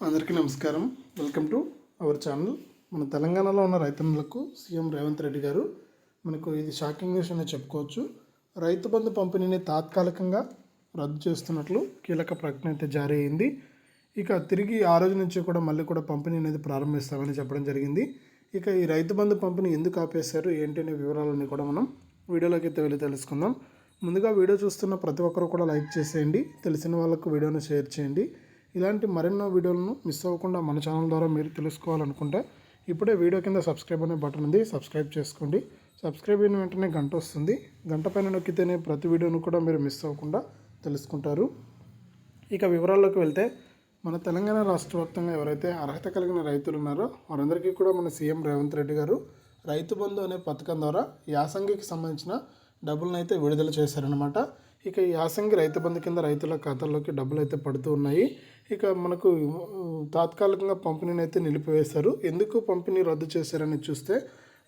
అందరికీ నమస్కారం. Welcome to our channel. మన తెలంగాణలో ఉన్న రైతన్నలకు సీఎం రేవంత్ రెడ్డి గారు మనకు ఇది షాకింగ్ న్యూస్ అని చెప్పుకోవచ్చు. రైతు బంధు పంపిణీని తాత్కాలికంగా రద్దు చేస్తున్నట్లు కీలక ప్రకటన అయితే జారీ అయింది. ఇక తిరిగి ఆ రోజు నుంచి కూడా మళ్ళీ కూడా పంపిణీ అనేది ప్రారంభిస్తామని చెప్పడం జరిగింది. ఇక ఈ రైతు బంధు పంపిణీ ఎందుకు ఆపేశారు ఏంటి అనే వివరాలన్నీ కూడా మనం వీడియోలోకి అయితే వెళ్ళి తెలుసుకుందాం. ముందుగా వీడియో చూస్తున్న ప్రతి ఒక్కరు కూడా లైక్ చేసేయండి, తెలిసిన వాళ్ళకు వీడియోను షేర్ చేయండి. ఇలాంటి మరెన్నో వీడియోలను మిస్ అవ్వకుండా మన ఛానల్ ద్వారా మీరు తెలుసుకోవాలనుకుంటే ఇప్పుడే వీడియో కింద సబ్స్క్రైబ్ అనే బటన్ ఉంది, సబ్స్క్రైబ్ చేసుకోండి. సబ్స్క్రైబ్ అయిన వెంటనే గంట వస్తుంది, గంట పైన నొక్కితేనే ప్రతి వీడియోను కూడా మీరు మిస్ అవ్వకుండా తెలుసుకుంటారు. ఇక వివరాల్లోకి వెళ్తే మన తెలంగాణ రాష్ట్ర వ్యాప్తంగా ఎవరైతే అర్హత కలిగిన రైతులు ఉన్నారో వారందరికీ కూడా మన సీఎం రేవంత్ రెడ్డి గారు రైతు బంధు అనే పథకం ద్వారా యాసంగికి సంబంధించిన డబ్బులను అయితే విడుదల చేశారనమాట. ఇక ఈ యాసంగి రైతు బంధు కింద రైతుల ఖాతాల్లోకి డబ్బులు అయితే పడుతూ ఉన్నాయి. ఇక మనకు తాత్కాలికంగా పంపిణీని అయితే నిలిపివేశారు. ఎందుకు పంపిణీ రద్దు చేశారని చూస్తే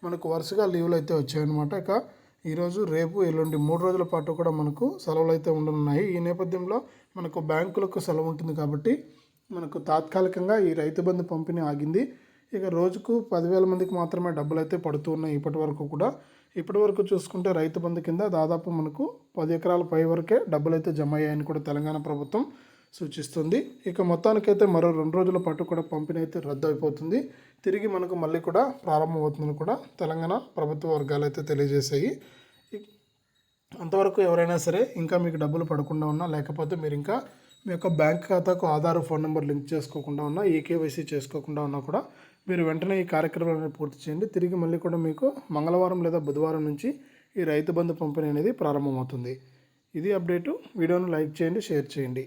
మనకు వరుసగా లీవ్లు అయితే వచ్చాయన్నమాట. ఇక ఈరోజు రేపు ఎల్లుండి 3 రోజుల పాటు కూడా మనకు సెలవులు అయితే ఉండనున్నాయి. ఈ నేపథ్యంలో మనకు బ్యాంకులకు సెలవు ఉంటుంది కాబట్టి మనకు తాత్కాలికంగా ఈ రైతు బంధు పంపిణీ ఆగింది. ఇక రోజుకు 10,000 మందికి మాత్రమే డబ్బులు అయితే పడుతూ ఉన్నాయి. ఇప్పటి వరకు చూసుకుంటే రైతు బంధు కింద దాదాపు మనకు 10 ఎకరాల పై వరకే డబ్బులు అయితే జమ అయ్యాయని కూడా తెలంగాణ ప్రభుత్వం సూచిస్తుంది. ఇక మొత్తానికైతే మరో 2 రోజుల పాటు కూడా పంపిణీ అయితే రద్దు అయిపోతుంది. తిరిగి మనకు మళ్ళీ కూడా ప్రారంభమవుతుందని కూడా తెలంగాణ ప్రభుత్వ వర్గాలు అయితే తెలియజేశాయి. అంతవరకు ఎవరైనా సరే ఇంకా మీకు డబ్బులు పడకుండా ఉన్నా, లేకపోతే మీరు ఇంకా మీ యొక్క బ్యాంక్ ఖాతాకు ఆధార్ ఫోన్ నెంబర్ లింక్ చేసుకోకుండా ఉన్నా, ఈకేవైసీ చేసుకోకుండా ఉన్నా కూడా మీరు వెంటనే ఈ కార్యక్రమాన్ని పూర్తి చేయండి. తిరిగి మళ్ళీ కూడా మీకు మంగళవారం లేదా బుధవారం నుంచి ఈ రైతు బంధు పంపిణీ అనేది ప్రారంభమవుతుంది. ఇది అప్డేటు. వీడియోను లైక్ చేయండి, షేర్ చేయండి.